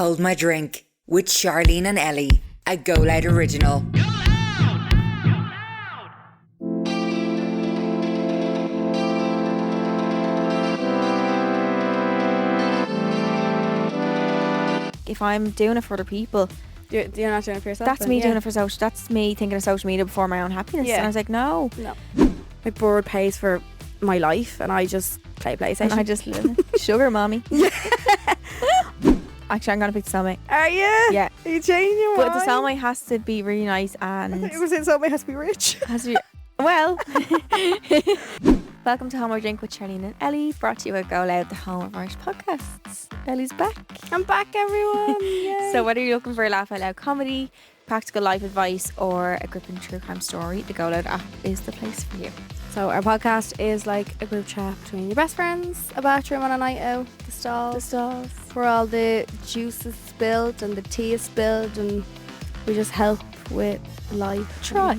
Hold My Drink with Charleen and Ellie, a Go Loud original. If I'm doing it for other people, You're not doing it for yourself. that's me doing it for social. That's me thinking of social media before my own happiness. Yeah. And I was like, no. My board pays for my life, and I just play PlayStation. And I just live it. Sugar mommy. Actually, I'm gonna pick the soulmate. Are you? Yeah. Are you changing your But mind? the soulmate has to be really nice and It was in somebody has to be rich. has to be well. Welcome to Home or Drink with Charleen and Ellie, brought to you by Go Loud, the home of Irish podcasts. Ellie's back. I'm back, everyone. Yay. So whether you're looking for a laugh out loud comedy, practical life advice, or a gripping true crime story, the Go Loud app is the place for you. So our podcast is like a group chat between your best friends, a bathroom on a night out, the stalls, where all the juice is spilled and the tea is spilled, and we just help with life. Try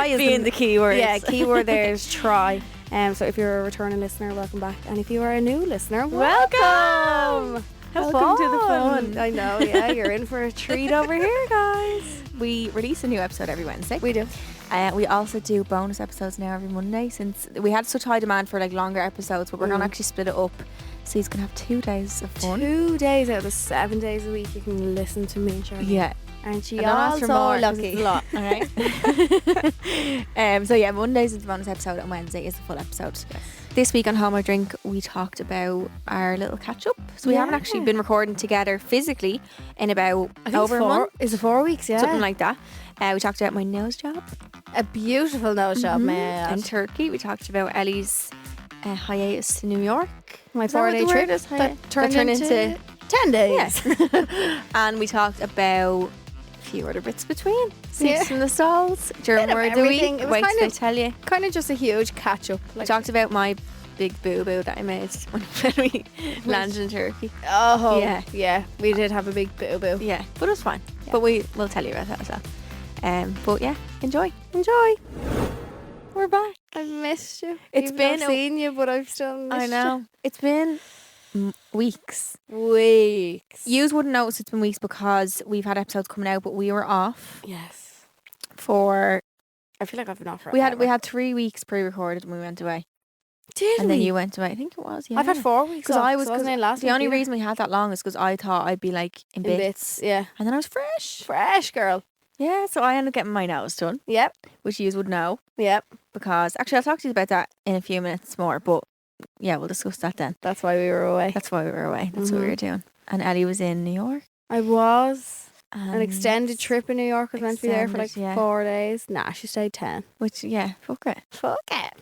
is being the key word. Yeah, keyword there is try. So if you're a returning listener, welcome back, and if you are a new listener, welcome. Welcome to the fun. I know, yeah, you're in for a treat over here, guys. We release a new episode every Wednesday. We do. We also do bonus episodes now every Monday, since we had such high demand for like longer episodes, but we're going to actually split it up. So he's going to have 2 days of fun. 2 days out of the 7 days a week you can listen to me, Charlie. Yeah. Aren't you And don't all ask for so more, 'cause lucky? it's a lot, alright? So yeah, Mondays is the bonus episode and Wednesday is the full episode. Yes. This week on Home or Drink, we talked about our little catch up. So we haven't actually been recording together physically in about over a month. Is it 4 weeks? Yeah. Something like that. We talked about my nose job A beautiful nose job, man. in Turkey. We talked about Ellie's hiatus to New York. My Is that what 4-day the word trip is? that turned into into 10 days. Yeah. And we talked about a few other bits between. Seats in the stalls, during Bit of word of the everything. week. It was Wait kind till I of- tell you. Kind of just a huge catch up. We talked about my big boo-boo that I made when we landed in Turkey. Oh, Yeah. yeah. We did have a big boo-boo. Yeah, but it was fine. Yeah. But we'll tell you about that as well. But yeah, enjoy. We're back. I've missed you. It's Even been I've a- seen you, but I've still missed I know. It's been weeks. you. Weeks. Yous wouldn't notice it's been weeks because we've had episodes coming out, but we were off Yes. for... I feel like I've been off for We had 3 weeks pre-recorded when we went away. Did And we? then you went away. I think it was, yeah. I've had 4 weeks Because off, I was so wasn't in last the week only either. reason we had that long is because I thought I'd be like in In bits. Yeah. And then I was fresh. Fresh, girl. Yeah, so I ended up getting my nose done, Yep. which you would know Yep. because actually I'll talk to you about that in a few minutes more. But yeah, we'll discuss that then. That's why we were away. That's why we were away. That's what we Mhm. were doing. And Ellie was in New York. I was. An and- extended trip in New York. I was meant to be there for like Extended, yeah. 4 days. Nah, she stayed 10. Which yeah, fuck it, Fuck it.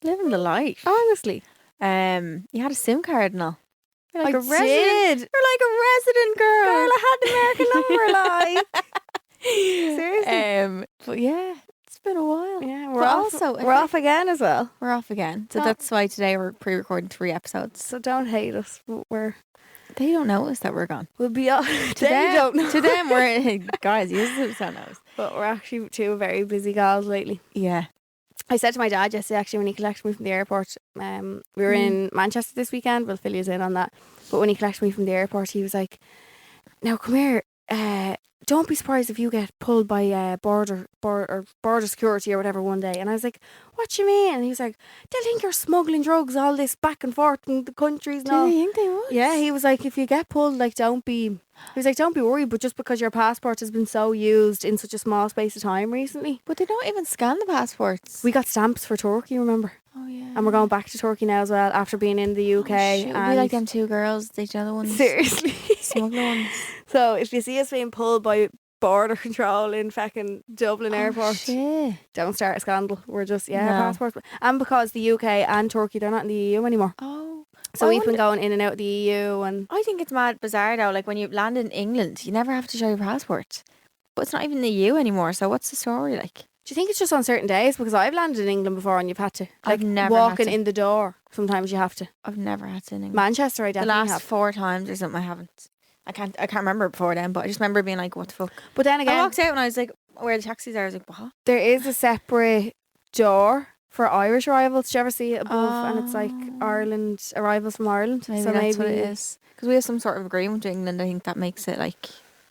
living the life. Honestly. You had a SIM card and all. You're like I a resident. did. You're like a resident girl. Girl, I had the American number, like. Seriously. But yeah, it's been a while. Yeah, But we're off. also, I We're think off again as well. We're off again. So Oh. that's why today we're pre-recording 3 episodes. So don't hate us. They don't notice that we're gone. We'll be off. To They them, don't know. To them, we're guys. You don't know. But we're actually 2 very busy gals lately. Yeah. I said to my dad yesterday, actually, when he collected me from the airport, we were in Manchester this weekend. We'll fill you in on that. But when he collected me from the airport, he was like, "Now come here. Don't be surprised if you get pulled by border security or whatever one day." And I was like, "What do you mean?" And he was like, "They'll think you're smuggling drugs, all this back and forth in the countries and Do all." you think they would? Yeah, he was like, "If you get pulled, like, don't be." He was like, "Don't be worried, but just because your passport has been so used in such a small space of time recently." But they don't even scan the passports. We got stamps for Turkey, remember? Oh yeah. And we're going back to Turkey now as well after being in the UK. Oh, shoot. and We like them 2 girls. They the other ones. Seriously. Smuggler ones. So if you see us being pulled by border control in fucking Dublin airport, Shit. don't start a scandal. We're just, No. passport. And because the UK and Turkey, they're not in the EU anymore. Oh. So I we've been wonder- going in and out of the EU and... I think it's mad bizarre though. Like when you land in England, you never have to show your passport. But it's not even the EU anymore. So what's the story like? Do you think it's just on certain days? Because I've landed in England before and you've had to. I've Like, never had walking to. in the door, sometimes you have to. I've never had to in England. Manchester, I The definitely last have. 4 times or something I haven't. I can't remember before then, but I just remember being like, what the fuck? But then I again, walked out and I was like, where the taxis are. I was like, what? there is a separate door for Irish arrivals. Did you ever see it above? And it's like Ireland, arrivals from Ireland. Maybe so that's maybe what it is. Because we have some sort of agreement with England. I think that makes it like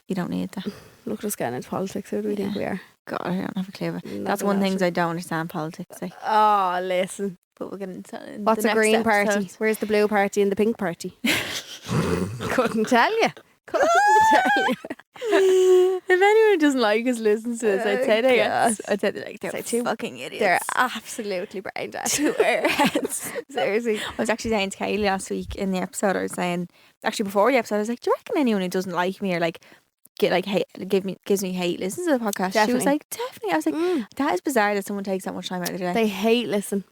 you don't need that. Look at us getting into politics. Who do we think we are? God, I don't have a clue. But Not that's a one nation. thing I don't understand politics. Like, Oh, listen. but we're getting into What's the a next green party? episode. Where's the blue party and the pink party? Couldn't tell you. Couldn't tell you. If anyone doesn't like us, listens to this, I'd say they God. I'd say they're like they're Say two- fucking idiots. They're absolutely brain dead. to our heads. Seriously. I was actually saying to Kaylee last week in the episode, I was saying, actually before the episode, I was like, do you reckon anyone who doesn't like me or like get like hate gives me hate listens to the podcast? She was Definitely. like, definitely. I was like, that is bizarre that someone takes that much time out of their day. They hate listen.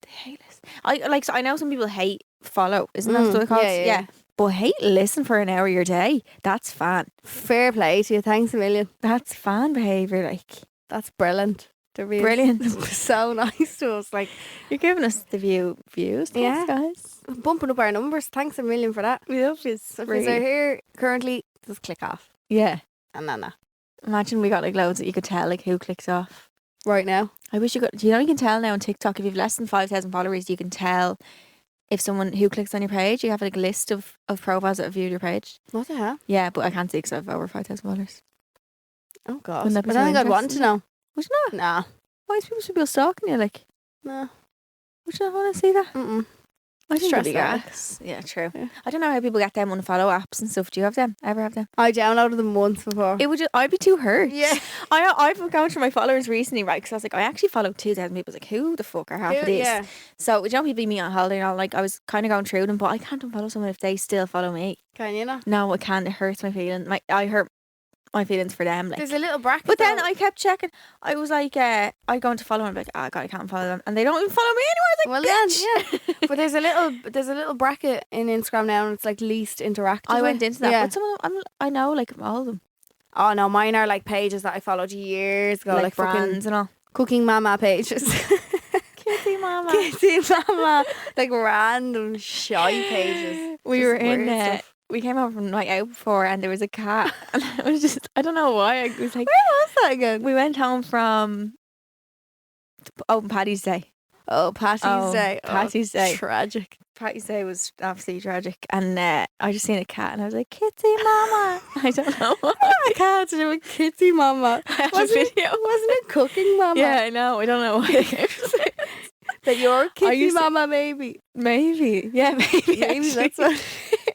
They hate listen. I like. So I know some people hate follow. Isn't that what it calls? yeah. But hate listen for an hour of your day. That's fan. Fair play to you. Thanks a million. That's fan behaviour. Like, That's brilliant. They're being brilliant. so nice to us. Like, You're giving us the views. Thanks, Yeah. guys. bumping up our numbers. Thanks a million for that. We love you. So if you're here currently, just click off. Yeah. And then Imagine we got like loads that you could tell like who clicks off. right now. I wish you could. Do you know you can tell now on TikTok if you've less than 5,000 followers, you can tell if someone who clicks on your page. You have like a list of profiles that have viewed your page. What the hell? Yeah, but I can't see because I have over 5,000 followers. Oh god. Wouldn't that be I don't so think I'd want to interesting? know. Would you not? Nah. Why is people should be stalking you? Like, No. would you not want to see that? Mm-mm. I think Stress it'd be out. gas. Yeah, true. Yeah. I don't know how people get them unfollow apps and stuff. Do you have them? Ever have them? I downloaded them once before. It would. I'd be too hurt. Yeah. I've gone through my followers recently, right? Because I was like, I actually followed 2,000 people. I was like, who the fuck are half of these? Yeah. So, you know, people meet on holiday and all, like, I was kind of going through them, but I can't unfollow someone if they still follow me. Can you not? No, I can't. It hurts my feelings. I hurt my feelings for them. Like. There's a little bracket. But then though. I kept checking. I was like, I go to follow them, like, oh God, I can't follow them. And they don't even follow me anymore. I was Well like, then, bitch. yeah. But there's a little bracket in Instagram now, and it's like least interactive. I went into that. Yeah. But some of them, I know, like, all of them. Oh no, mine are like pages that I followed years ago, like fucking brands and all. cooking mama pages. Kitty mama. Kitty mama, like random shy pages. We Just were in weird stuff. we came home from night out before and there was a cat and I was just I don't know why I was like Where was that again? we went home from Paddy's Day. Oh, Patty's Day. Patty's Day. Tragic. Patty's Day was absolutely tragic and I just seen a cat and I was like, Kitty mama. I don't know why. A cat to do with Kitty mama. I had a Wasn't it- video. Wasn't it cooking mama? Yeah, I know. I don't know why. That you're Kitty used to- mama, maybe. Maybe. Yeah, maybe. Maybe that's actually. what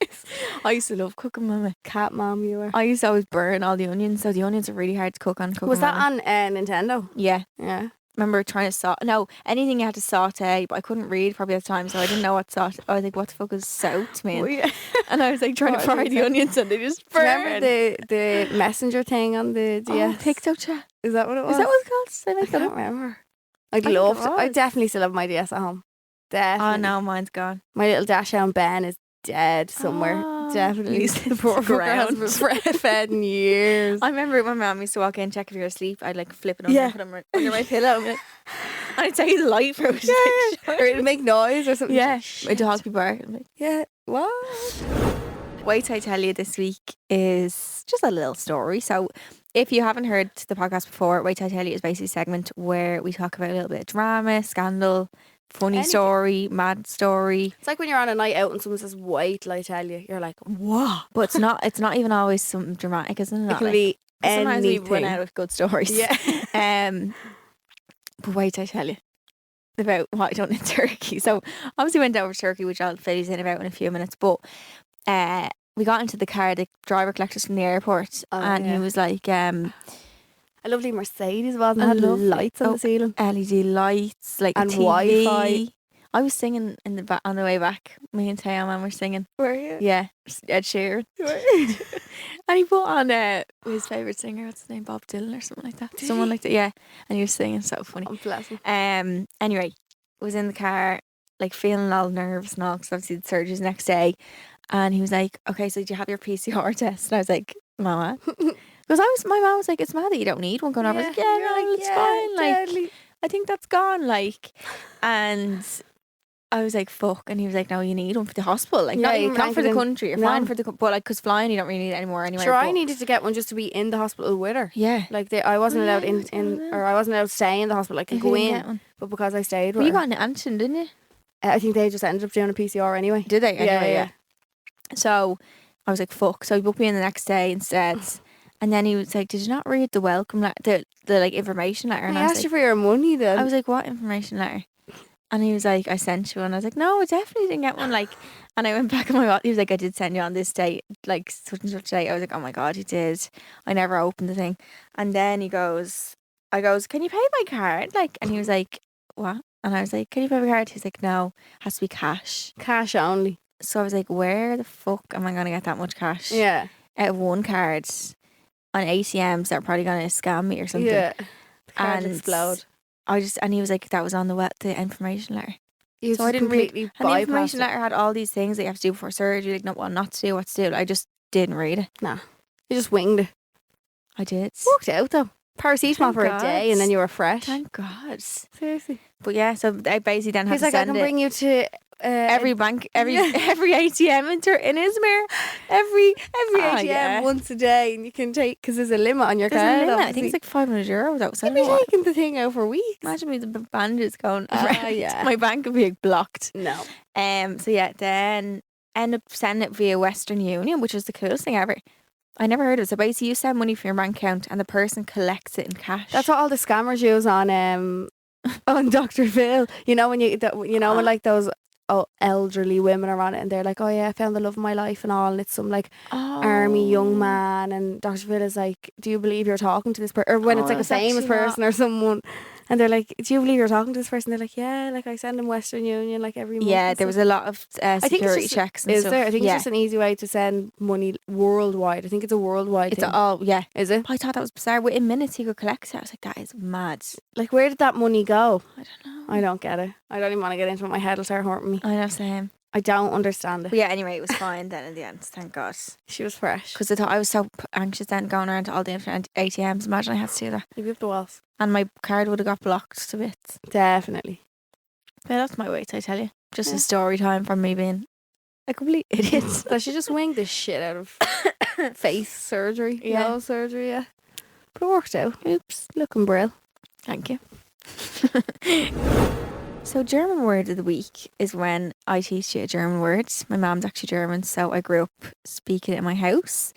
it is. I used to love cooking mama. Cat mom you were. I used to always burn all the onions, so the onions are really hard to cook on cooking Was that mama. on Nintendo? Yeah. Yeah. Remember trying to anything you had to saute, but I couldn't read probably at the time, so I didn't know what saute. I was like, what the fuck is saute mean? Oh, yeah. And I was like trying to What fry is the it? onions and they just Do you burn. remember the messenger thing on the DS? TikTok chat. Is that what it was? Is that what it's called? Did I I make that can't up? remember. I'd think it love to. I was. definitely still have my DS at home. Definitely. Oh no, mine's gone. My little Dachshund Ben is dead somewhere. Oh, Definitely. he's The poor fucker hasn't been fed in years. I remember my mum used to walk in, check if you're asleep. I'd like flip it over Yeah. and put him under my pillow. And I'd say the light for it. Or it'll make noise or something. Yeah, Shit. my dog be barking. I'm like, Yeah. What? Wait till I tell you this week is just a little story. So if you haven't heard the podcast before, Wait till I tell you is basically a segment where we talk about a little bit of drama, scandal, funny Anything. story, mad story. It's like when you're on a night out and someone says, wait till I tell you. You're like, Whoa. But it's not even always something dramatic, isn't it? it can be sometimes we anything. run out of good stories. Yeah. But wait till I tell you about what I done in Turkey. So obviously went over to Turkey, which I'll fill you in about in a few minutes. But we got into the car, the driver collected us from the airport, Oh, and yeah. he was like, A lovely Mercedes, wasn't it? A Had lovely- lights on oh, the ceiling. LED lights, like And a TV. Wi-Fi. I was singing in the on the way back. Me and Taya man were singing. Were you? Yeah, Ed Sheeran. And he put on his favourite singer, what's his name, Bob Dylan or something like that. Did Someone he? like that, yeah. And he was singing, so funny. Oh, bless him. Anyway, was in the car, like feeling all nervous and all, because obviously the surgery's next day. And he was like, okay, so did you have your PCR test? And I was like, Mama. Because my mom was like, it's mad that you don't need one going over. I was like, yeah, you're no, like, it's yeah, fine. Like, deadly. I think that's gone. Like, and I was like, fuck. And he was like, no, you need one for the hospital. Like, Yeah, not, you even, can't not for get the in- country. You're no. fine for the... But, like, because flying, you don't really need it anymore anyway. Sure, I but- needed to get one just to be in the hospital with her. Yeah. Like I wasn't Oh, yeah, allowed you were telling them. or I wasn't allowed to stay in the hospital. I could You go couldn't in, get one. but because I stayed But with you her, got an antigen, didn't you? I think they just ended up doing a PCR anyway. Did they? Anyway, yeah. So I was like, fuck. So he booked me in the next day instead. And then he was like, did you not read the welcome letter, the like information letter? And I I was asked like, you for your money then. I was like, what information letter? And he was like, I sent you one. I was like, no, I definitely didn't get one. Like, and I went back on my watch. He was like, I did send you on this date, like such and such date. I was like, oh my God, you did. I never opened the thing. And then I goes, can you pay by card? Like, and he was like, what? And I was like, can you pay by card? He's like, no, has to be cash. Cash only. So I was like, where the fuck am I going to get that much cash? Yeah. Out of one card on ATMs that are probably going to scam me or something. Yeah. The card And explode. and he was like, that was on the information letter. You So I didn't read. completely And the bypassed information it. letter had all these things that you have to do before surgery, like not to do, what to do. I just didn't read it. Nah. You just winged it. I did. Worked out though. Paracetamol Thank for God. a day and then you were fresh. Thank God. Seriously. But yeah, so I basically then had He's to like, I send can it bring you to every bank, every Yeah. every ATM in Izmir, every ATM yeah. once a day, and you can take because there's a limit on your There's card. a limit. I obviously. think it's like €500. That was You'd be taking the thing out for weeks. Imagine me the bandages going Ah, around. yeah. My bank would be like blocked. No. So yeah, then end up sending it via Western Union, which was the coolest thing ever. I never heard of it. So basically, you send money from your bank account, and the person collects it in cash. That's what all the scammers use on on Dr. Phil. You know when when like those elderly women are on it and they're like, oh yeah, I found the love of my life and all, and it's some like army young man, and Dr. Phil is like, do you believe you're talking to this person? Or when it's like a it's famous actually not. person or someone, and they're like, do you believe you're talking to this person? They're like, yeah, like I send them Western Union like every month. Yeah, and there was stuff. a lot of I think it's security just- checks and Is stuff. there? I think yeah. it's just an easy way to send money worldwide. I think it's a worldwide It's thing. all, yeah. Is it? But I thought that was bizarre. Within minutes, you could collect it. I was like, that is mad. Like, where did that money go? I don't know. I don't get it. I don't even want to get into it. My head will start hurting me. I know, same. I don't understand it. But yeah, anyway, it was fine then in the end. Thank God. She was fresh. Because I thought I was so anxious then going around to all the different ATMs. Imagine I had to do that. You have the walls. And my card would have got blocked to bits. Definitely. But that's my weight, I tell you. Just Yeah. a story time from me being a complete idiot. So she just winged the shit out of face surgery. Yeah. Nose surgery, yeah. But it worked out. Oops. Looking brill. Thank you. So German word of the week is when I teach you a German word. My mum's actually German, so I grew up speaking it in my house.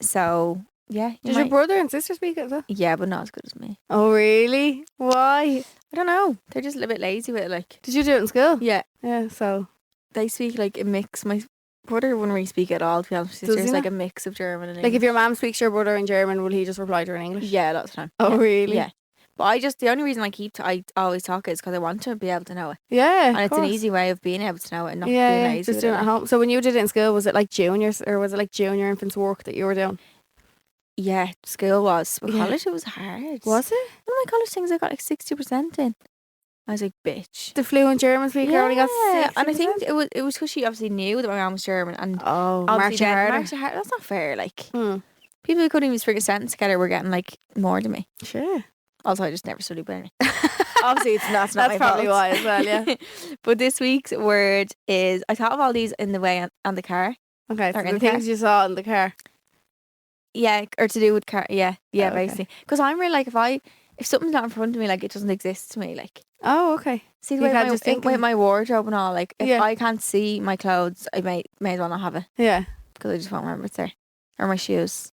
So yeah. you Did your might- brother and sister speak it as well? Yeah, but not as good as me. Oh, really? Why? I don't know. They're just a little bit lazy with it. Like, Did you do it in school? yeah, Yeah, so. they speak like a mix. My brother wouldn't really speak at all. To be honest, Does he there's like not? a mix of German and Like, English. if your mum speaks to your brother in German, will he just reply to her in English? Yeah, lots of time. Oh, yeah. really? Yeah. But the only reason I always talk is because I want to be able to know it. Yeah, And of it's an course. easy way of being able to know it and not Yeah, being yeah, lazy. just with doing it it, at like. home. So when you did it in school, was it like juniors or was it like junior infants work that you were doing? Yeah, school was. But Yeah. college, it was hard. Was it? One of my college things, I got like 60% in. I was like, bitch. The fluent German speaker only got 60%? And I think it was because she obviously knew that my mum was German, and Oh, obviously marked you then harder. marked it hard. That's not fair. Like, Hmm. people who couldn't even string a sentence together were getting like more than me. Sure. Also, I just never studied, but anyway. Obviously, it's not That's my probably fault. why as well, yeah. But this week's word is, I thought of all these in the way on the car. Okay, so Or in the the car. things you saw in the car. Yeah, or to do with car. Yeah, Oh, okay. basically. Because I'm really like, if something's not in front of me, like it doesn't exist to me. Like, Oh, okay. see the You way can't my, just think with of- my wardrobe and all. Like, if Yeah. I can't see my clothes, I may as well not have it Yeah, because I just won't remember it's there. Or my shoes.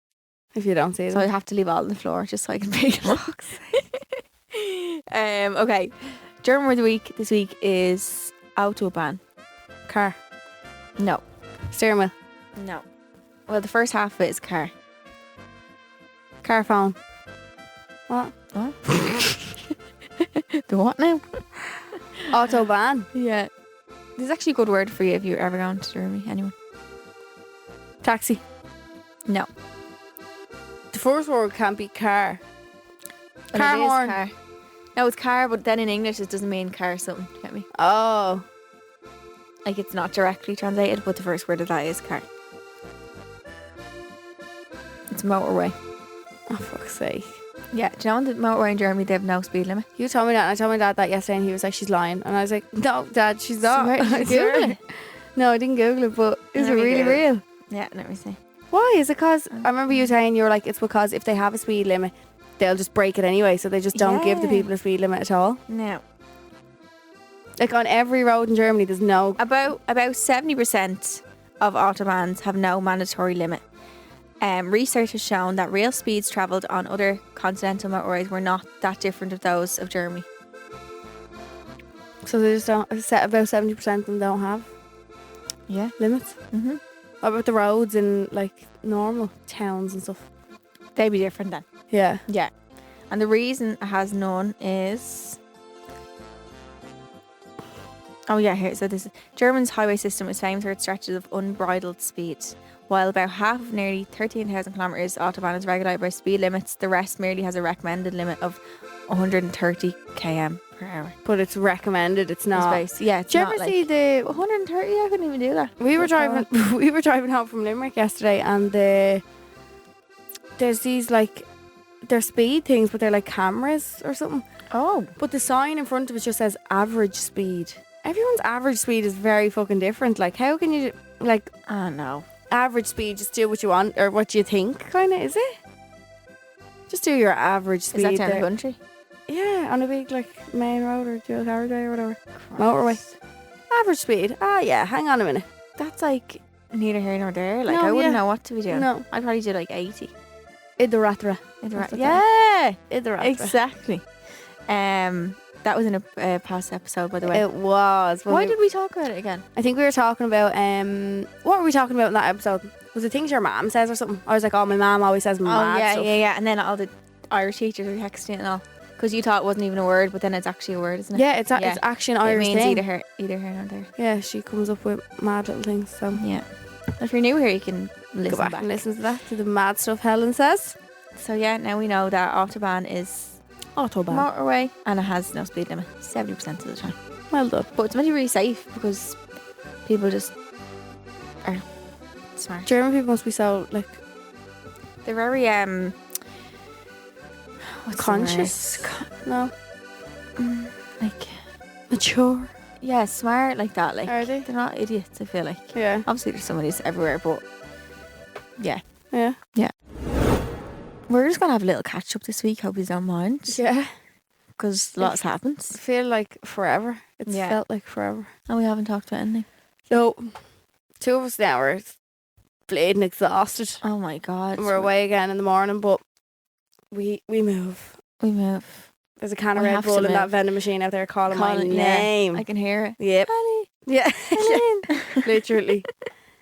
if you don't see So I them. have to leave all on the floor just so I can pick them up. Okay. German word of the week this week is Autobahn. Car. No. Steering wheel. No. Well, the first half of it is car. Car phone. What? What? The what now? Autobahn. Yeah. This is actually a good word for you if you're ever going to Germany. Anyone? Taxi. No. The first word can't be car. Well, Car it is horn. car. No, it's car, but then in English it doesn't mean car something. Do you get me? Oh. Like, it's not directly translated, but the first word of that is car. It's motorway. Oh, fuck's sake. Yeah, do you know on the motorway in Germany they have no speed limit? You told me that, and I told my dad that yesterday, and he was like, she's lying. And I was like, no, Dad, she's not. Swear- I Google swear. it. No, I didn't Google it, but is it Let me really Google it. real? Yeah, let me see. Why? Is it because, I remember you saying, you were like, it's because if they have a speed limit, they'll just break it anyway, so they just don't give the Yeah. people a speed limit at all. No. Like on every road in Germany, there's no... About 70% of autobahns have no mandatory limit. Research has shown that real speeds travelled on other continental motorways were not that different of those of Germany. So they just don't... About 70% of them don't have Yeah. limits. Mm-hmm. What about the roads in, like, normal towns and stuff? They'd be different then. Yeah. Yeah. And the reason it has none is... Oh yeah, here. So this is Germany's highway system is famous for its stretches of unbridled speed. While about half of nearly 13,000 kilometres autobahn is regulated by speed limits, the rest merely has a recommended limit of 130 km per hour. But it's recommended, it's not... Space. Yeah, it's Do you not ever like see the... 130. I couldn't even do that. We were What the driving. We were driving home from Limerick yesterday, and there's these like they're speed things, but they're like cameras or something. Oh, But the sign in front of it just says average speed. Everyone's average speed is very fucking different. Like, how can you like I know. average speed? Just do what you want or what you think, kind of. Is it? Just do your average Is speed. that down the there. country? Yeah, on a big like main road or dual carriageway or whatever. Motorway. Average speed. Ah, yeah. Hang on a minute. That's like neither here nor there. Like No, I wouldn't yeah. know what to be doing. No. I'd probably do like 80. Idaratra. Yeah, Idaratra. exactly. That was in a past episode, by the way. It was. Why did we talk about it again? I think we were talking about what were we talking about in that episode? Was it things your mom says or something? I was like, oh, my mom always says mad yeah, stuff. yeah. And then all the Irish teachers were texting and all. Because you thought it wasn't even a word, but then it's actually a word, isn't it? Yeah, it's actually an It Irish means thing. either here nor there. Yeah, she comes up with mad little things. So Yeah. If you're new here, you can listen go back and listen to that, to the mad stuff Helen says. So yeah, now we know that Autobahn is Autobahn. motorway and it has no speed limit 70% of the time. Well done. But it's meant to be really safe because people just are smart. German people must be so like They're very what's the conscious. word? No, Like mature. yeah, smart like that. Like Are they? they're not idiots. I feel like Yeah, obviously there's somebody who's everywhere, but yeah, yeah, we're just gonna have a little catch up this week. Hope you don't mind yeah. because lots I happens feel like forever. It's Yeah. felt like forever. and we haven't talked about anything. So, two of us now are bleeding exhausted. Oh my god, And we're away again in the morning, but we move. We move. There's a can of We Red have to Bull in that move. vending machine out there calling my Calling- yeah, name. I can hear it. Yep. Ellie, Yeah. Ellie. Literally.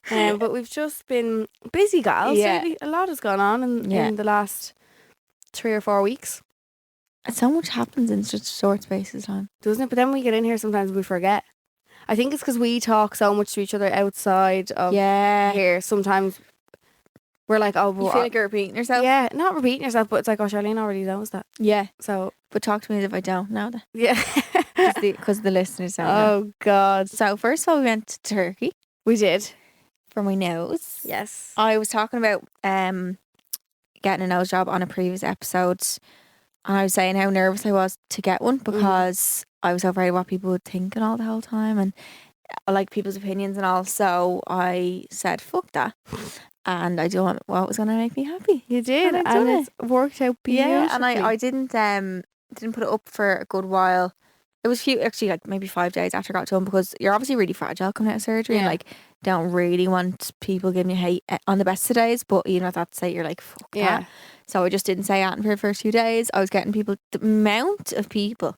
But we've just been busy, gals. Yeah. Really. A lot has gone on in the last 3 or 4 weeks, And so much happens in such a short space of time. doesn't it? But then we get in here, sometimes we forget. I think it's because we talk so much to each other outside of Yeah, here. Sometimes we're like, oh, you well, feel like you're repeating yourself. yeah, not repeating yourself, but it's like, oh, Charlene already knows that. Yeah, So, but talk to me as if I don't know that yeah. because the listeners don't know. Oh, God. So first of all, we went to Turkey We did. for my nose. Yes. I was talking about getting a nose job on a previous episode, and I was saying how nervous I was to get one because I was so afraid of what people would think and all the whole time, and I like people's opinions and all. So I said, "Fuck that," and I done what was going to make me happy. You did. And I've done And it's worked out beautifully. Yeah, and I didn't put it up for a good while. It was actually like maybe 5 days after I got done because you're obviously really fragile coming out of surgery and Yeah. like don't really want people giving you hate on the best of days, but even at that state you're like fuck Yeah. that. So I just didn't say anything for the first few days. I was getting people, the amount of people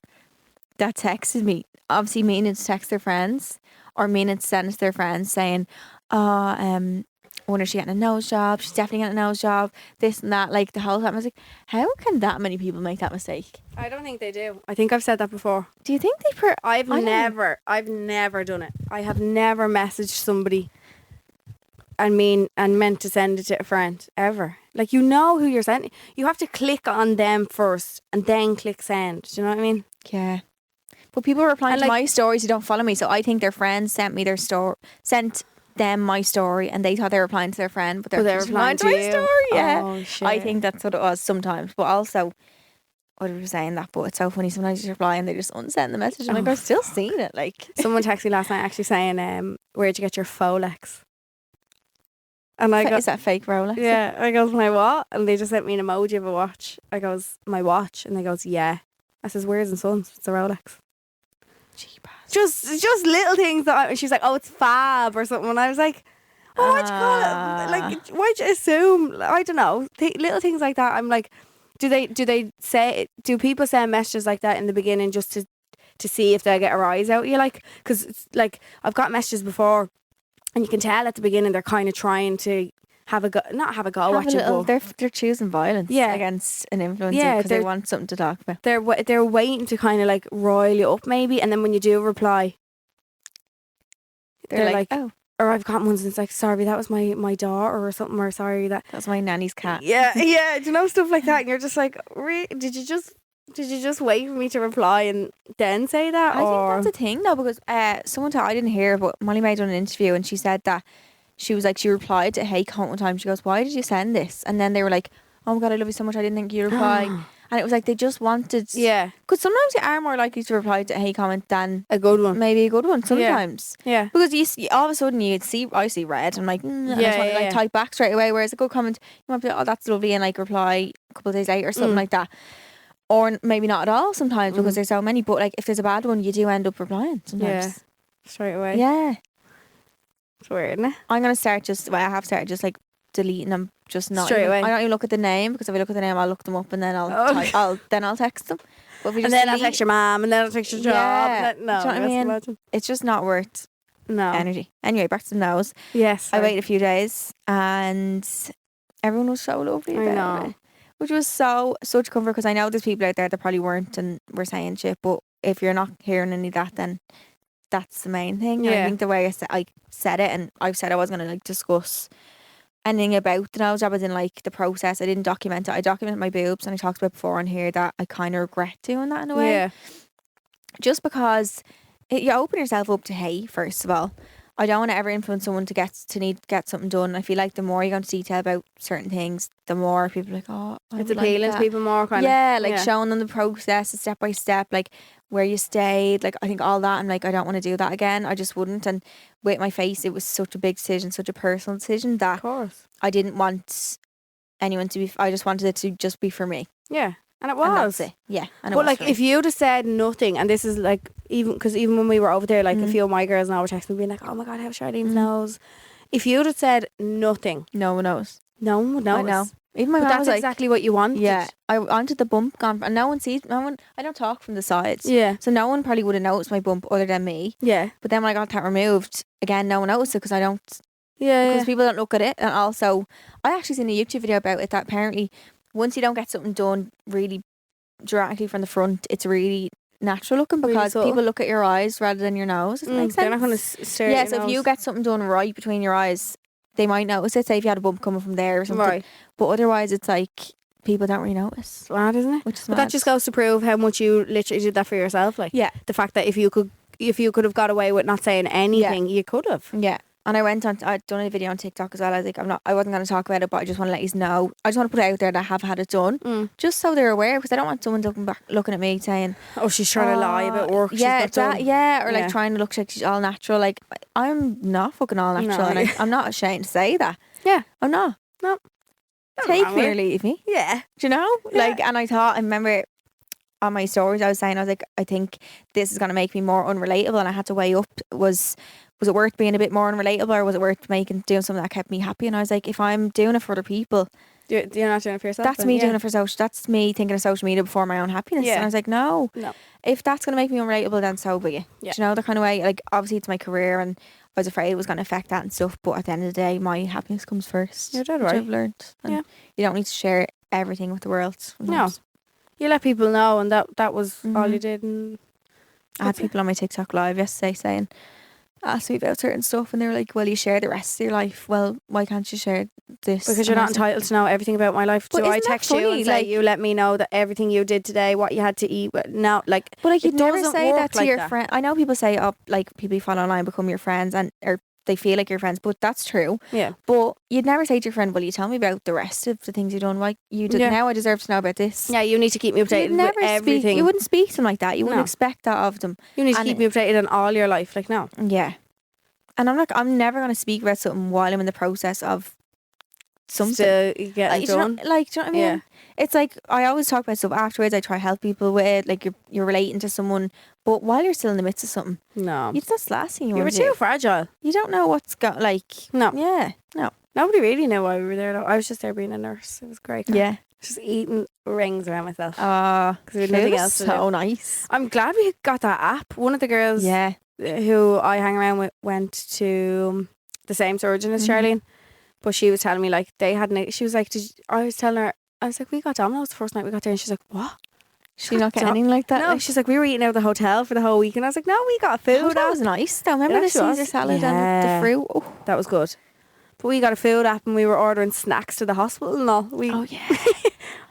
that texted me, obviously meaning to text their friends or meaning to send it to their friends saying, I wonder if she's getting a nose job, she's definitely getting a nose job, this and that, like the whole time. I was like, how can that many people make that mistake? I don't think they do. I think I've said that before. Do you think they I've I don't know. never done it. I have never messaged somebody and meant to send it to a friend ever. Like, you know who you're sending. You have to click on them first and then click send. Do you know what I mean? Yeah. But people are replying And to like- my stories who don't follow me, so I think their friends sent them my story and they thought they were replying to their friend, but they're But they're just replying replying to to my you. story. Yeah. Oh, shit. I think that's what it was sometimes. But also other people saying that, but it's so funny. Sometimes you reply and they just unsend the message. I'm like, I've still seen it. Like, Someone texted me last night actually saying, where'd you get your Folex? And I go, is that fake Rolex? yeah. I goes, my what? And they just sent me an emoji of a watch. I goes, my watch. And they goes, yeah. I says, where's and Sons? It's a Rolex. Cheap ass. Just little things and she's like, oh, it's fab or something. And I was like, oh, why'd you call it? Like, why'd you assume? I don't know. Little things like that. I'm like, do people send messages like that in the beginning just to see if they get a rise out of you? Like, because it's like, I've got messages before and you can tell at the beginning they're kind of trying to not have a go at you, but they're choosing violence against an influencer because they want something to talk about. They're waiting to kind of like rile you up maybe, and then when you do reply, they're like, oh. Or I've got ones and it's like, sorry, that was my daughter or something, or sorry that's my nanny's cat. Yeah, do you know, stuff like that, and you're just like, did you just wait for me to reply and then say that? I think that's a thing though, because someone I didn't hear, but Molly May done an interview and she said that she was like, she replied to a hate comment one time. She goes, why did you send this? And then they were like, oh my God, I love you so much, I didn't think you'd reply. And it was like they just wanted, because sometimes you are more likely to reply to a hate comment than a good one. Maybe a good one sometimes. Yeah. Because you all of a sudden I see red. I'm like, and I just want to like type back straight away. Whereas a good comment, you might be like, oh, that's lovely, and like reply a couple of days later or something like that. Or maybe not at all sometimes because there's so many. But like if there's a bad one, you do end up replying sometimes. Yeah. Straight away. Yeah. It's weird, isn't it? I'm going to start I have started just like deleting them. Just not straight away. I don't even look at the name, because if I look at the name, I'll look them up and then I'll text them. But if you and then I'll text your mom, and then I'll text your job. Yeah. No, do you know what I mean? Imagine. It's just not worth energy. Anyway, back to the nose. Yes. I waited a few days and everyone was so lovely about it. Which was such comfort, because I know there's people out there that probably weren't and were saying shit, but if you're not hearing any of that, then that's the main thing. And I think the way I said it, and I've said I wasn't going to like discuss anything about the nose job as in like the process. I didn't document it. I documented my boobs, and I talked about before on here that I kind of regret doing that in a way. Yeah. Just because you open yourself up to hate, first of all. I don't want to ever influence someone to get something done. I feel like the more you go into detail about certain things, the more people are like, oh, it's appealing to people more, kind of. Showing them the process step by step, like where you stayed, like I think all that. I'm like, I don't want to do that again. I just wouldn't. And with my face, it was such a big decision, such a personal decision that of course I didn't want anyone to be. I just wanted it to just be for me. Yeah. And it was. And that's it. Yeah. And but like, if you'd have said nothing, and this is like, even when we were over there, like a few of my girls now were texting me being like, oh my God, how Charlene's nose. If you'd have said nothing, no one knows. No one would know. I know. Even my mum that's was like, exactly what you wanted. Yeah. I wanted the bump gone, and no one sees. I don't talk from the sides. Yeah. So no one probably would have noticed my bump other than me. Yeah. But then when I got that removed, again, no one noticed it because I don't. Yeah. Because people don't look at it, and also I actually seen a YouTube video about it that apparently once you don't get something done really directly from the front, it's really natural looking, because really people look at your eyes rather than your nose. Does that make sense? They're not going to stare at your so nose. if you get something done right between your eyes, they might notice it. Say if you had a bump coming from there or something. Right. But otherwise, it's like people don't really notice. It's mad, isn't it? Which is but mad. that just goes to prove how much you literally did that for yourself. Like, the fact that if you could have got away with not saying anything, you could have. Yeah. And I'd done a video on TikTok as well. I was like, I wasn't going to talk about it, but I just want to let you know. I just want to put it out there that I have had it done, just so they're aware, because I don't want someone looking at me saying, "Oh, she's trying to lie about work." Yeah, or like trying to look like she's all natural. Like, I'm not fucking all natural, and I'm not ashamed to say that. Yeah, I'm not. No, take me or leave me. Yeah, do you know? Yeah. Like, and I remember on my stories, I was like, I think this is going to make me more unrelatable, and I had to weigh up was it worth being a bit more unrelatable, or was it worth doing something that kept me happy? And I was like, if I'm doing it for other people, you're not doing it for yourself. That's me doing it for social. That's me thinking of social media before my own happiness. And I was like, no. If that's going to make me unrelatable, then so be it. Do you know, the kind of way, like, obviously it's my career, and I was afraid it was going to affect that and stuff. But at the end of the day, my happiness comes first. You're dead right. I've learned. And you don't need to share everything with the world. Sometimes. No. You let people know, and that was all you did. And I had people on my TikTok live yesterday saying, asked me about certain stuff, and they were like, well, you share the rest of your life. Well, why can't you share this? Because you're not entitled to know everything about my life. So I text you and say, you let me know that everything you did today, what you had to eat. Now, like, but like, you'd never say that to your friend. I know people say, oh, like, people you follow online become your friends, or they feel like you're friends, but that's true. Yeah. But you'd never say to your friend, "Well, you tell me about the rest of the things you've done. Like now, I deserve to know about this." Yeah, you need to keep me updated You'd with everything. You wouldn't speak to them like that. You wouldn't No. expect that of them. You need to And keep me updated on all your life. Like, no. Yeah. And I'm never going to speak about something while I'm in the process of something. Still getting do you know, done. do you know what I mean? Yeah. It's like I always talk about stuff afterwards. I try to help people with it. Like you're relating to someone, but while you're still in the midst of something, No. that's the last thing you You were want to too do. fragile. You don't know what's got like. No. Yeah. No. Nobody really knew why we were there though. I was just there being a nurse. It was great. Yeah. Just eating rings around myself. Because we had nothing else to so do. nice. I'm glad we got that app. One of the girls Yeah. who I hang around with went to the same surgeon as Charleen, but she was telling me like they hadn't. She was like, I was telling her, I was like, we got Domino's the first night we got there, and she's like, what? She not get anything like that. No, Like, she's like, we were eating out of the hotel for the whole week, and I was like, no, we got food. that was nice though. Remember It the actually was. Caesar salad and Yeah. the fruit? Oh. That was good. But we got a food app and we were ordering snacks to the hospital and all. Yeah.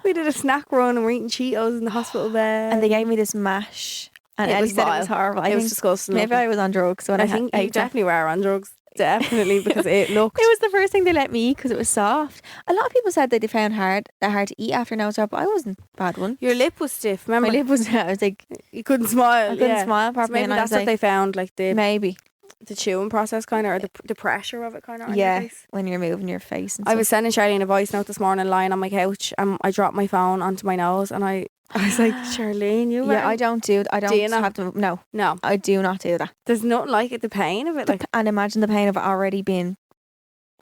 We did a snack run and we're eating Cheetos in the hospital bed. And they gave me this mash, and It Ellie was said it vile. was horrible. It was think disgusting. maybe I was on drugs when I I think you ate that. definitely were on drugs. Definitely, because it looked. It was the first thing they let me eat because it was soft. A lot of people said that they found hard to eat after nose job, but I wasn't a bad one. Your lip was stiff, remember? My lip was. I was like, You couldn't smile. I couldn't yeah. smile So properly, maybe and I that's was what like, they found, like maybe. the chewing process kind of, or the pressure of it kind of on your Yeah, face. when you're moving your face. And I was sending Charlene a voice note this morning lying on my couch and I dropped my phone onto my nose and I was like, Charlene, you Yeah, I don't you not? have to. No, No, I do not do that. there's nothing like it, the pain of it. Like And imagine the pain of it already being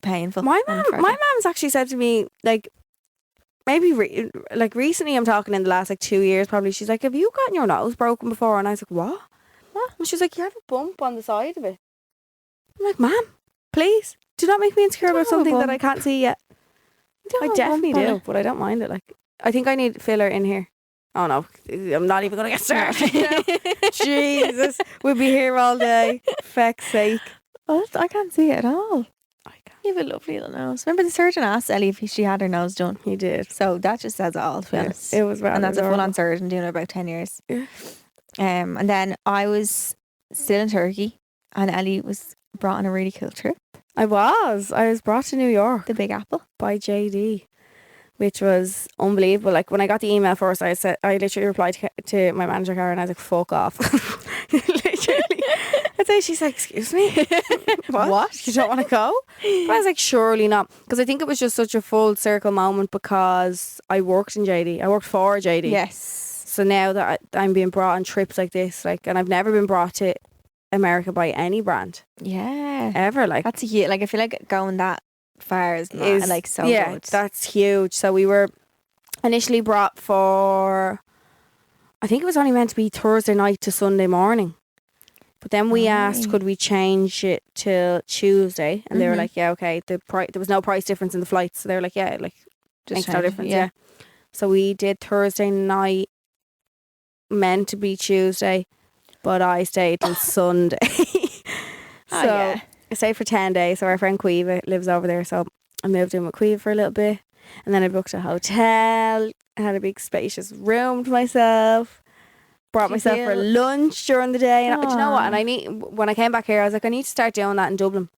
painful. my and mum, forever. my mum's actually said to me, like, maybe like recently, I'm talking in the last like 2 years probably, she's like, have you gotten your nose broken before? And I was like, what? And she's like, you have a bump on the side of it. I'm like, Mum, please do not make me insecure about Don't have a something that bump. I can't see yet. Don't I have a definitely bump on do, it. but I don't mind it. Like, I think I need filler in here. Oh no, I'm not even gonna get started now. Jesus, we'll be here all day. Feck's sake. Oh, I can't see it at all. I can't. You have a lovely little nose. Remember the surgeon asked Ellie if she had her nose done. He did. So that just says it all, to be honest. It was rather And that's a full on adorable. surgeon doing it about 10 years. Yeah. And then I was still in Turkey and Ellie was brought on a really cool trip, I was brought to New York the Big Apple. by JD, which was unbelievable. Like when I got the email first, I literally replied to my manager Karen and I was like, fuck off. Literally. I'd say, she's like, excuse me, what? You don't want to go? But I was like, surely not, because I think it was just such a full circle moment because I worked in JD. I worked for JD. Yes. So now that I'm being brought on trips like this, like, and I've never been brought to America by any brand Yeah. ever. Like, That's a huge, like I feel like going that far is not is like so yeah, good. that's huge. So we were initially brought for, I think it was only meant to be Thursday night to Sunday morning, but then we asked Right. could we change it till Tuesday, and they were Mhm. like, yeah, okay. There was no price difference in the flights, so they were like, yeah, like makes no change it, difference. Yeah. So we did Thursday night, meant to be Tuesday, but I stayed till Sunday. Oh, So yeah. I stayed for 10 days. So our friend Quiva lives over there. So I moved in with Quiva for a little bit. And then I booked a hotel. I had a big spacious room to myself. Brought Do you myself for feel- lunch during the day. And do you know what? Aw. And when I came back here, I was like, I need to start doing that in Dublin.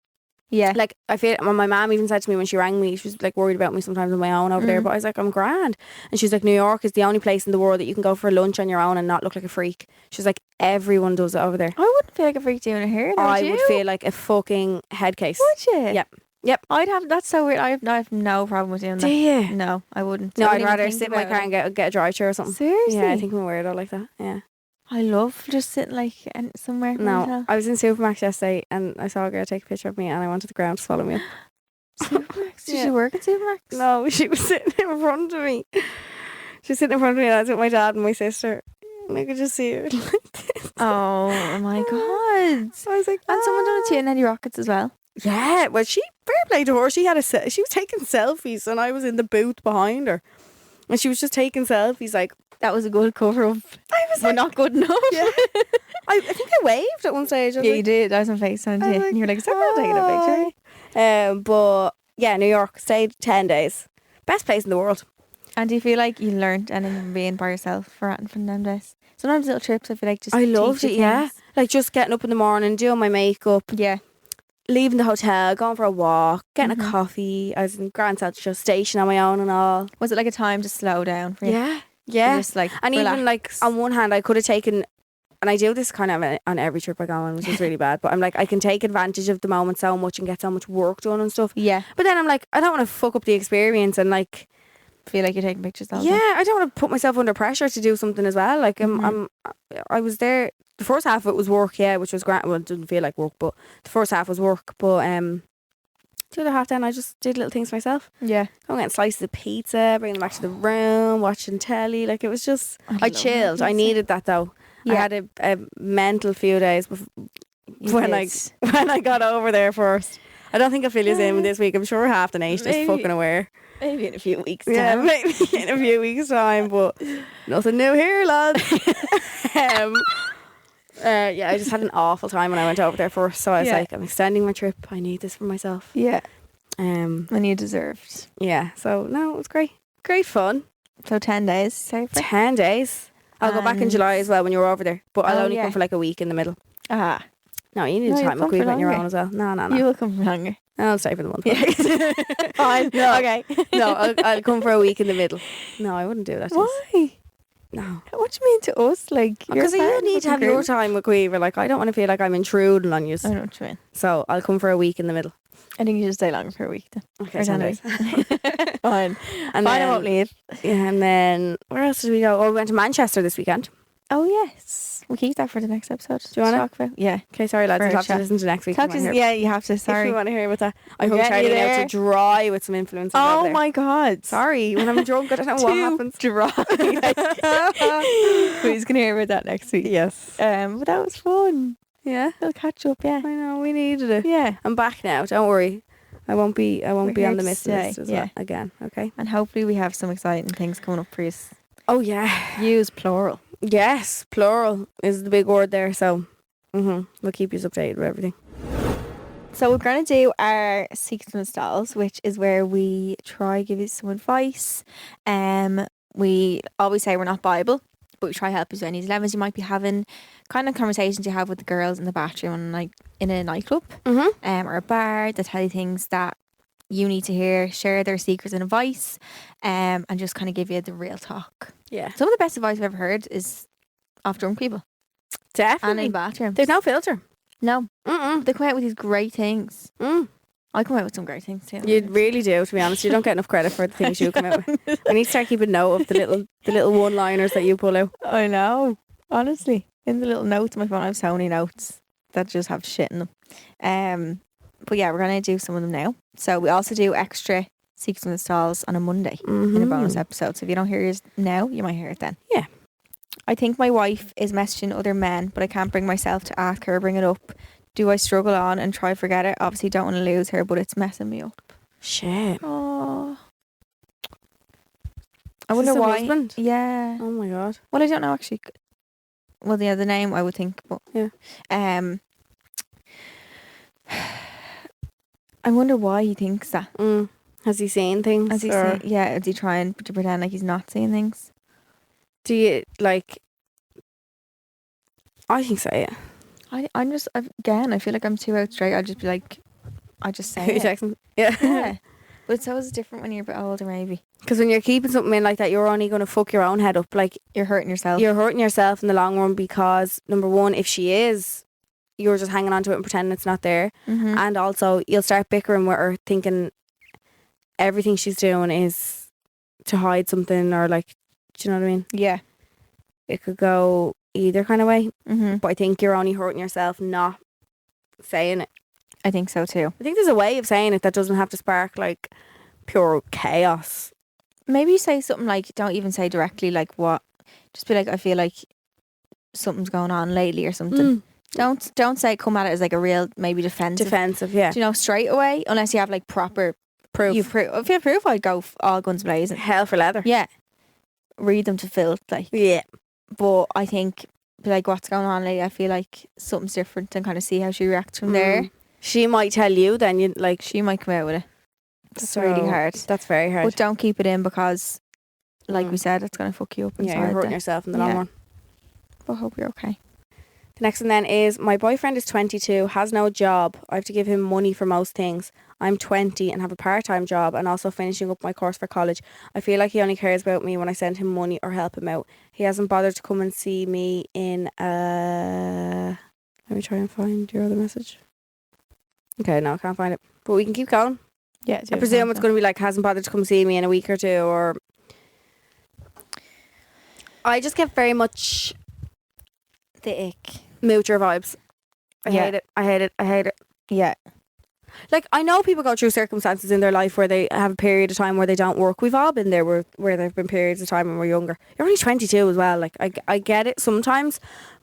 Yeah. Like, I feel, my mum even said to me when she rang me, she was like worried about me sometimes on my own over there, but I was like, I'm grand. And she's like, New York is the only place in the world that you can go for lunch on your own and not look like a freak. She's like, everyone does it over there. I wouldn't feel like a freak doing it here. Though, I would would you? feel like a fucking head case. Would you? Yep. Yep. I'd have. That's so weird. I have no problem with doing Do that. you? No, I wouldn't. No, I I'd wouldn't rather even sit think in my about car it. and get a dry chair or something. Seriously? Yeah, I think I'm a weirdo like that. Yeah. I love just sitting like somewhere. in a No, hotel. I was in Supermax yesterday and I saw a girl take a picture of me and I wanted the ground to follow me up. Supermax. Did Yeah. you work at Supermax? No, she was sitting in front of me. She was sitting in front of me and I was with my dad and my sister. And I could just see her like this. Oh my god. So I was like, And someone done it to you in Eddie Rockets as well. yeah, well, fair play to her. She was taking selfies and I was in the booth behind her. And she was just taking selfies like, That was a good cover up. I was We're like, not good enough. yeah. I think I waved at one stage. I was Yeah, like, you did. I was on FaceTime I was too. like, And you were like, is that girl taking a picture? But yeah, New York, stayed 10 days. Best place in the world. And do you feel like you learned anything from being by yourself from them days? Sometimes little trips, I feel like just I teach loved you it, yeah. things. Like just getting up in the morning, doing my makeup, Yeah. leaving the hotel, going for a walk, getting a coffee. I was in Grand Central Station on my own and all. Was it like a time to slow down for you? Yeah. Yeah. Just like And relax. even like on one hand, I could have taken, and I do this kind of on every trip I go on, which is really bad, but I'm like, I can take advantage of the moment so much and get so much work done and stuff. Yeah. But then I'm like, I don't want to fuck up the experience and like, Feel like you're taking pictures all yeah, the time. I don't want to put myself under pressure to do something as well. Like I was there. The first half of it was work, yeah, which was great. Well, it didn't feel like work, but the first half was work. But the other half then I just did little things myself. Yeah. I'm getting slices of pizza, bringing them back to the room, watching telly. Like it was just, I love chilled. I pizza. needed that though. I Yeah. had a mental few days You when did. I got over there first. I don't think I'll fill you in this week. I'm sure half the nation is Maybe. fucking aware. Maybe in a few weeks. Yeah, time. maybe in a few weeks' time, but nothing new here, lads. Yeah, I just had an awful time when I went over there first. So I was Yeah. like, I'm extending my trip. I need this for myself. Yeah. Um, And you deserved. yeah. So no, it was great. Great fun. So 10 days. Say for 10 days. I'll go back in And- July as well when you're over there, but I'll Oh, only yeah. come for like a week in the middle. Ah. No, you need No, to you'll time come McQueen for on your longer. own as well. No. You will come for longer. I'll stay for the month. Fine. No. Okay. No, I'll come for a week in the middle. No, I wouldn't do that. Why? No. What do you mean to us? Like, you're Because you part of need the to have your group. time with Quiver. Like, I don't want to feel like I'm intruding on you. I know what you mean. So I'll come for a week in the middle. I think you should stay longer for a week then. Okay, Or 10 10 days. Fine. And Fine, I then, won't leave. yeah, and then where else did we go? Oh, we went to Manchester this weekend. Oh, yes. We'll keep that for the next episode. Do you wanna? Talk about? Yeah. Okay, sorry lads, For you'll a have to chat. listen to next week. Talk if you to wanna hear- yeah, you have to. If Sorry. you want to hear about that. I We'll hope get you Charleen out there. to dry with some influences. over Oh there. my God. Sorry, when I'm drunk, I don't know what Too happens. dry. Who's going to hear about that next week? Yes. But that was fun. Yeah, We'll catch up, yeah. I know, we needed it. Yeah. I'm back now, don't worry. I won't be We're be here on the to miss stay, list as yeah. well again, okay? And hopefully we have some exciting things coming up for you. Oh yeah. Use plural. Yes, plural is the big word there, so we'll keep you updated with everything. So we're going to do our Secrets and Stalls, which is where we try give you some advice. We always say we're not Bible, but we try to help you with any dilemmas you might be having, kind of conversations you have with the girls in the bathroom and like in a nightclub or a bar that tell you things that you need to hear, share their secrets and advice, and just kind of give you the real talk. Yeah, Some of the best advice I've ever heard is off drunk people and definitely. in bathrooms. There's no filter. No, Mm-mm. they come out with these great things. Mm. I come out with some great things too. You really do, to be honest. You don't get enough credit for the things you come out with. I need to start keeping note of the little one-liners that you pull out. I know. Honestly, in the little notes on my phone, I have so many notes that just have shit in them. But yeah, we're gonna do some of them now. So we also do extra Secrets and Stalls on a Monday in a bonus episode. So if you don't hear yours now, you might hear it then. Yeah. I think my wife is messaging other men, but I can't bring myself to ask her or bring it up. Do I struggle on and try forget it? Obviously, don't want to lose her, but it's messing me up. Shit. Oh. I Is wonder this a why. husband? Yeah. Oh my god. Well, I don't know actually. Well, yeah, the name I would think, but Yeah. I wonder why he thinks that. Has he seen things? Is he or yeah, is he trying to pretend like he's not seeing things? do you like? I think so. Yeah. Again, I feel like I'm too out straight. I'll just be like, I just say Who you it. texting? Yeah. Yeah. But it's always different when you're a bit older, maybe. Because when you're keeping something in like that, you're only going to fuck your own head up. Like You're hurting yourself. you're hurting yourself in the long run because number one, if she is, you're just hanging on to it and pretending it's not there, Mhm. and also you'll start bickering with her, thinking everything she's doing is to hide something or like, do you know what I mean? Yeah. It could go either kind of way, Mhm. but I think you're only hurting yourself not saying it. I think so too. I think there's a way of saying it that doesn't have to spark like pure chaos. Maybe you say something like, don't even say directly like what. Just be like, I feel like something's going on lately or something. Don't say come at it as like a real maybe defensive. Defensive, yeah. Do you know, straight away, unless you have like proper Proof. If you have proof, I'd go all guns blazing. Hell for leather. Yeah, read them to filth, like. Yeah. But I think, be like, what's going on lately? I feel like something's different, and kind of see how she reacts from there. She might tell you then you like She might come out with it. That's so really hard. That's very hard. But don't keep it in because, like we said, it's gonna fuck you up inside. Yeah, you're hurting there. yourself in the long Yeah. run. But I hope you're okay. Next one then is, my boyfriend is 22, has no job. I have to give him money for most things. I'm 20 and have a part-time job and also finishing up my course for college. I feel like he only cares about me when I send him money or help him out. He hasn't bothered to come and see me in let me try and find your other message. Okay, no, I can't find it. But we can keep going. Yeah, I presume it's going to be like, hasn't bothered to come see me in a week or two, or... I just get very much the ick. moocher vibes. I hate it. I hate it. I hate it. Yeah. Like, I know people go through circumstances in their life where they have a period of time where they don't work. We've all been there where there have been periods of time when we're younger. You're only 22 as well. Like, I get it sometimes.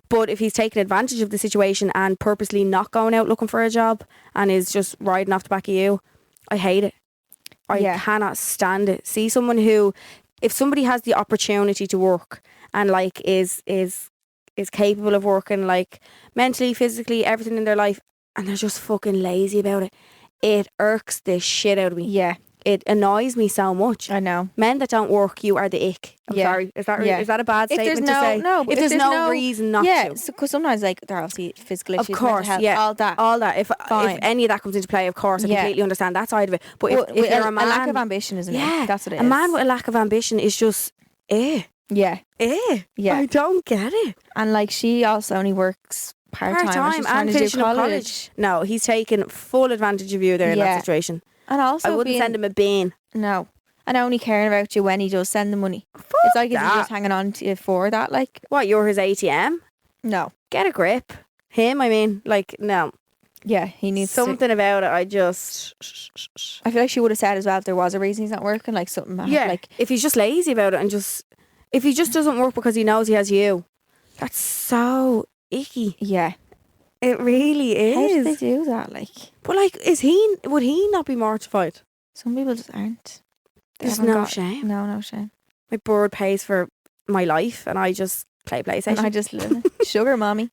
But if he's taking advantage of the situation and purposely not going out looking for a job and is just riding off the back of you, I hate it. I cannot stand it. See someone who, if somebody has the opportunity to work and like is capable of working, like mentally, physically, everything in their life, and they're just fucking lazy about it, it irks the shit out of me. Yeah. It annoys me so much. I know. Men that don't work, you are the ick. I'm sorry. Is that a bad statement to say? No, if there's no reason not to. Yeah, because sometimes like there are obviously physical issues, of course, mental health, all that. If any of that comes into play, of course, I completely understand that side of it. But if you're a man, a lack of ambition, isn't it? That's what it is. A man with a lack of ambition is just Yeah. Yeah. Yeah. I don't get it. And like she also only works part-time and finishing up college. No, he's taking full advantage of you there in that situation. And also I wouldn't send him a bean. No. And only caring about you when he does send the money. It's like he's just hanging on to you for that. Like, what, you're his ATM? No. Get a grip. Him, I mean, like, no. Yeah, he needs something about it. I feel like she would have said as well if there was a reason he's not working, like something. Yeah, like if he's just lazy about it and if he just doesn't work because he knows he has you, that's so icky. Yeah. It really is. How do they do that? Like, but like, would he not be mortified? Some people just aren't. There's no shame. No shame. My bird pays for my life and I just play PlayStation. And I just live it. Sugar mommy.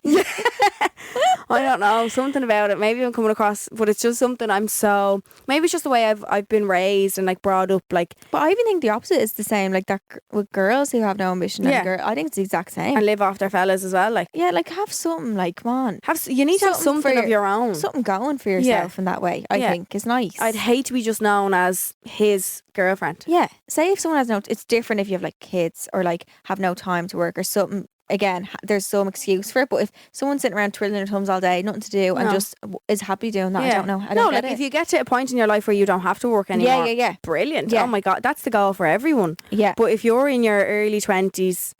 I don't know, something about it. Maybe I'm coming across, but it's just something maybe it's just the way I've been raised and like brought up, like. But I even think the opposite is the same, like that with girls who have no ambition. Yeah. I think it's the exact same. And live off their fellas as well, like. Yeah, like have something, like, come on. You need to have something of your own. Something going for yourself in that way, I think is nice. I'd hate to be just known as his girlfriend. Yeah. Say if someone has it's different if you have like kids or like have no time to work or something. Again, there's some excuse for it, but if someone's sitting around twiddling their thumbs all day, nothing to do, and just is happy doing that, I don't know. I don't get it. If you get to a point in your life where you don't have to work anymore, yeah, brilliant. Yeah. Oh my God, that's the goal for everyone. Yeah. But if you're in your early 20s,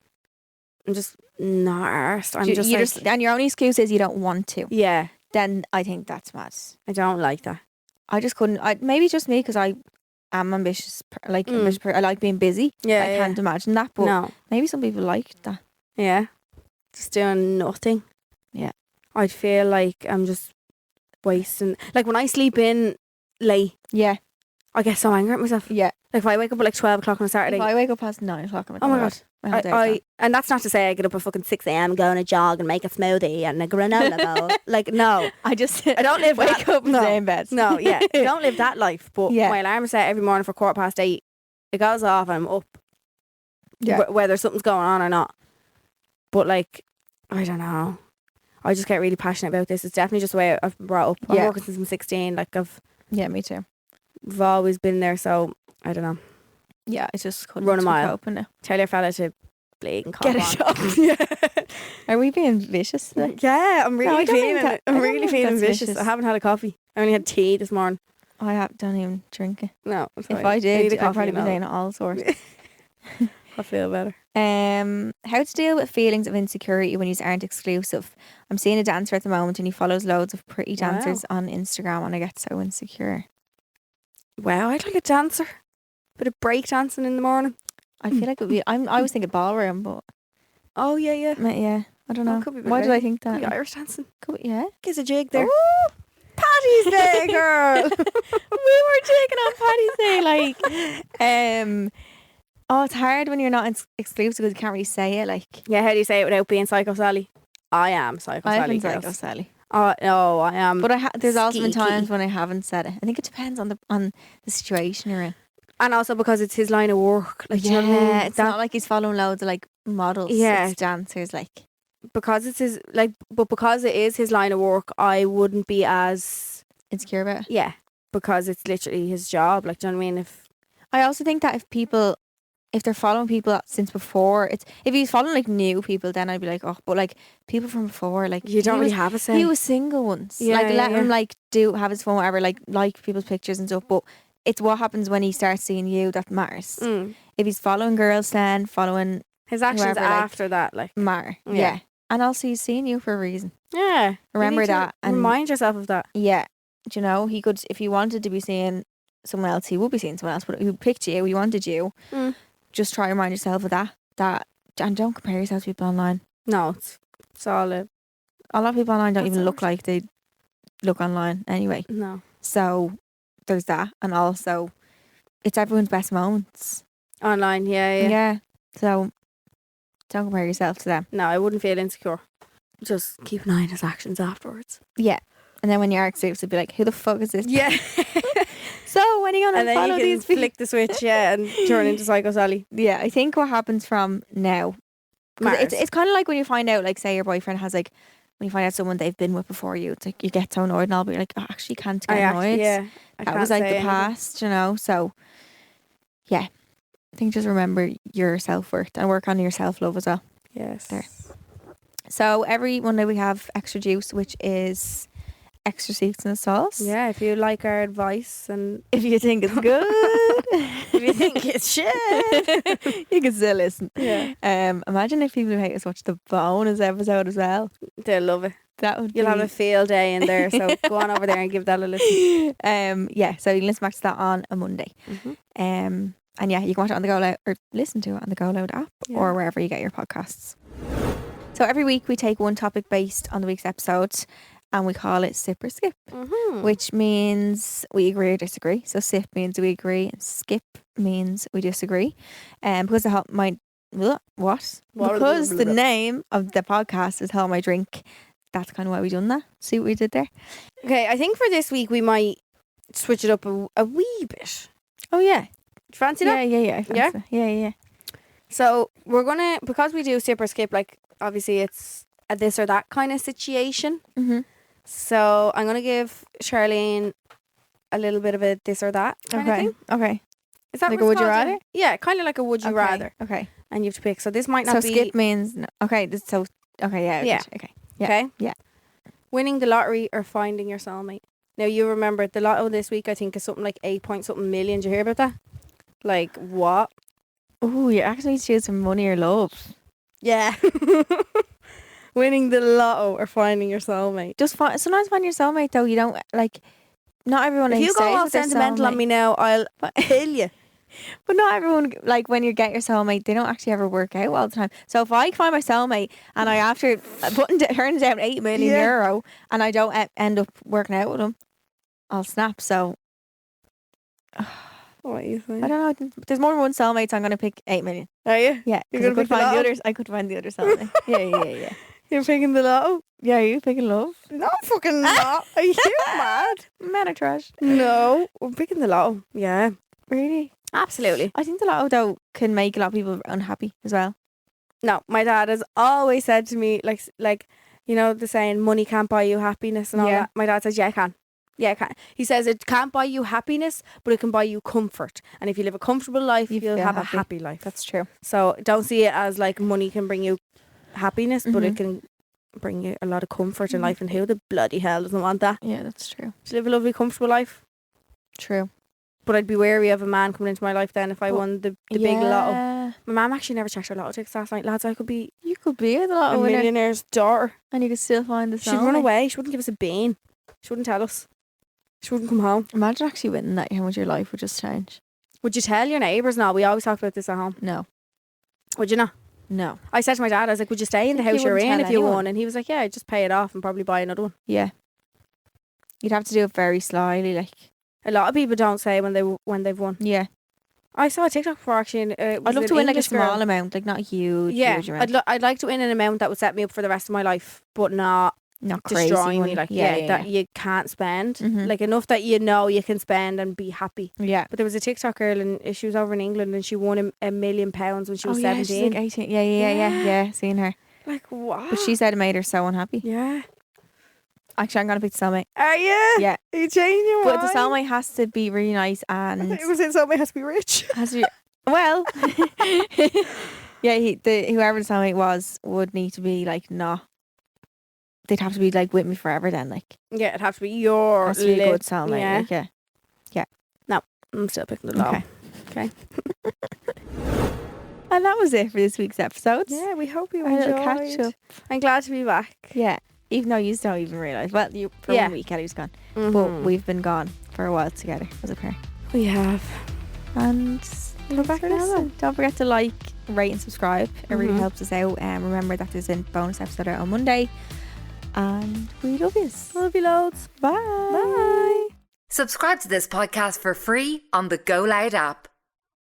I'm just not arsed. And your only excuse is you don't want to. Yeah. Then I think that's mad. I don't like that. I just couldn't. Maybe just me because I am ambitious. I like being busy. Yeah. I can't imagine that. But maybe some people like that. Yeah. Just doing nothing. Yeah. I'd feel like I'm just wasting. Like when I sleep in late. Yeah. I get so angry at myself. Yeah. Like if I wake up at like 12 o'clock on a Saturday. If I wake up past 9 o'clock, I'm like, oh my God. And that's not to say I get up at fucking 6 a.m, go on a jog and make a smoothie and a granola bowl. Like, no. I don't live wake up in the same bed. No, yeah. I don't live that life. But my alarm is set every morning for 8:15. It goes off and I'm up. Yeah. Whether something's going on or not. But like, I don't know. I just get really passionate about this. It's definitely just the way I've been brought up. I'm working since I'm 16. Like yeah, me too. I've always been there, so I don't know. Yeah, I just couldn't run a mile. Open now. Tell your fella to bleed and get a shot. Yeah. Are we being vicious today? Yeah, I'm really feeling vicious. I haven't had a coffee. I only had tea this morning. Don't even drink it. No, if I did, I'd probably be saying all sorts. I feel better. How to deal with feelings of insecurity when you aren't exclusive. I'm seeing a dancer at the moment and he follows loads of pretty dancers on Instagram and I get so insecure. Wow, I'd like a dancer. Bit of break dancing in the morning. I feel like it would be. I was thinking ballroom, but oh yeah. I don't know. Could be why did I think that? Could be Irish dancing. Yeah, gives a jig there. Ooh, Paddy's Day, girl. We were jigging on Paddy's Day, like. Oh, it's hard when you're not exclusive because you can't really say it. Like, yeah, how do you say it without being Psycho Sally? I am Psycho Sally. Psycho Sally. Oh no, I am. But there's also been times when I haven't said it. I think it depends on the situation you're in. And also because it's his line of work. Like, you know what I mean? It's not like he's following loads of like models. Yeah. It's dancers, like. because it's his but because it is his line of work, I wouldn't be as Insecure about it. because it's literally his job. Like, do you know what I mean? I also think that if they're following people since before, if he's following like new people, then I'd be like, oh, but like people from before, like You don't he really was, have a say. he was single once. Yeah, like let yeah, him like have his phone, whatever, like people's pictures and stuff. But it's what happens when he starts seeing you that matters. If he's following girls, then following His actions whoever, like, after that, like matter. Yeah. Yeah. And also he's seeing you for a reason. yeah. Remember You need to that and remind yourself of that. yeah. Do you know, he could, if he wanted to be seeing someone else, he would be seeing someone else. But he picked you, he wanted you. Just try to remind yourself of that, and don't compare yourself to people online. No, it's solid. A lot of people online don't What's even that look like they look online anyway. No. So there's that, and also it's everyone's best moments. Online, yeah. Yeah. So don't compare yourself to them. No, I wouldn't feel insecure. Just keep an eye on his actions afterwards. Yeah. And then when you are exclusive, be like, who the fuck is this? Yeah. So when are you And gonna then follow you can these people? flick the switch, and turn into Psycho Sally. Yeah, I think what happens from now, 'cause Matters. it's kind of like when you find out, like, say your boyfriend has like, when you find out someone they've been with before you, it's like you get so annoyed, and I'll be like, oh, actually, you can't get annoyed. That was like the past, you know. So yeah, I think just remember your self-worth and work on your self-love as well. Yes. There. So every Monday we have extra juice, which is extra sweets and sauce. Yeah, if you like our advice and If you think it's good, if you think it's shit, you can still listen. Yeah. Imagine if people who hate us watch the bonus episode as well. they'll love it. That would You'll be... have a field day in there, so go on over there and give that a listen. Yeah, so you can listen back to that on a Monday. And yeah, you can watch it on the Go Loud or listen to it on the Go Loud app or wherever you get your podcasts. So every week we take one topic based on the week's episode and we call it sip or skip, which means we agree or disagree. So sip means we agree and skip means we disagree. Because the because the name of the podcast is Help My Drink, that's kind of why we done that. See what we did there? Okay, I think for this week we might switch it up a wee bit. Oh yeah. Do you fancy that? Yeah. I fancy that. Yeah. So we're gonna, because we do sip or skip, like obviously it's a this or that kind of situation. So I'm gonna give Charlene a little bit of a this or that kind of thing. Okay. Is that Like what a it's would you called? rather? Yeah, kind of like a would you rather, Okay. and you have to pick. So this might So not be skip means no. Okay. So okay. Yeah. Yeah. Okay. okay. Yeah. Winning the lottery or finding your soulmate. Now you remember the lotto this week, I think, is something like 8 million. Did you hear about that? Like what? Oh, you actually need to choose some money or love. Yeah. Winning the lotto or finding your soulmate. Just sometimes find your soulmate though. You don't like. Not everyone. If you go all sentimental on me now, I'll kill you. But not everyone, like when you get your soulmate, they don't actually ever work out all the time. So if I find my soulmate and I after turning down 8 million euro and I don't end up working out with him, I'll snap. So What do you think? I don't know. There's more than one soulmate, so I'm gonna pick 8 million. Are you? Yeah, You're because gonna pick the lotto? I could find the other soulmate. Yeah. You're picking the lotto? Yeah, you picking love? No, fucking not. Are you mad? Man of trash. No, we're picking the lotto. Yeah, Really? absolutely. I think the lotto though can make a lot of people unhappy as well. No, my dad has always said to me, like you know, the saying, money can't buy you happiness and all Yeah. that. My dad says, yeah, it can. Yeah, it can. He says it can't buy you happiness, but it can buy you comfort. And if you live a comfortable life, You you'll feel have a happy. happy life. That's true. So don't see it as like money can bring you happiness, but it can bring you a lot of comfort in life. And who the bloody hell doesn't want that? Yeah, that's true. To live a lovely, comfortable life. True. But I'd be wary of a man coming into my life then if I But- won the big lotto. Yeah. My mum actually never checked her lotto tickets last night. Lads, I could be You could be a a lotto winner millionaire's daughter. and you could still find the She'd run soulmate. away. She wouldn't give us a bean. She wouldn't tell us. She wouldn't come home. Imagine actually winning that, how much your life would just change. Would you tell your neighbours? No, we always talk about this at home. No. Would you not? No. I said to my dad, I was like, would you stay in the Think you house you're wouldn't in tell if you anyone? won? And he was like, yeah, I'd just pay it off and probably buy another one. Yeah. You'd have to do it very slyly, like. A lot of people don't say when they've won. Yeah. I saw a TikTok before actually. I'd love to win like a small amount, like not a huge, Yeah, huge amount. I'd like to win an amount that would set me up for the rest of my life, but not Not crazy destroying money. me. Like yeah. that you can't spend. Mhm. Like enough that you know you can spend and be happy. Yeah. But there was a TikTok girl and she was over in England and she won £1 million when she was Oh, yeah, she's 17. like 18. Yeah. Seen her. Like what? But she said it made her so unhappy. Yeah. Actually, I'm gonna pick the soulmate. Are you? Yeah. Are you changing your But the mind? soulmate has to be really nice I and thought you were saying soulmate has to be rich. has to be, well, yeah. Whoever the soulmate was would need to be like not. They'd have to be like with me forever. Then like Yeah, it'd have to be your has to be a lit- good soulmate. Yeah. Like, yeah. I'm still picking the law. Okay. Okay. And that was it for this week's episode. Yeah, we hope you Our little enjoyed. catch up. I'm glad to be back. Yeah. Even though you don't even realise. Well, you for Yeah. 1 week Kelly was gone, but Mhm. we've been gone for a while together as a pair. We have. And We're back for now, listening. Don't forget to like, rate, and subscribe. It really Mhm. helps us out. Remember that there's a bonus episode out on Monday. And we love you. Love you loads. Bye. Bye. Subscribe to this podcast for free on the Go Loud app.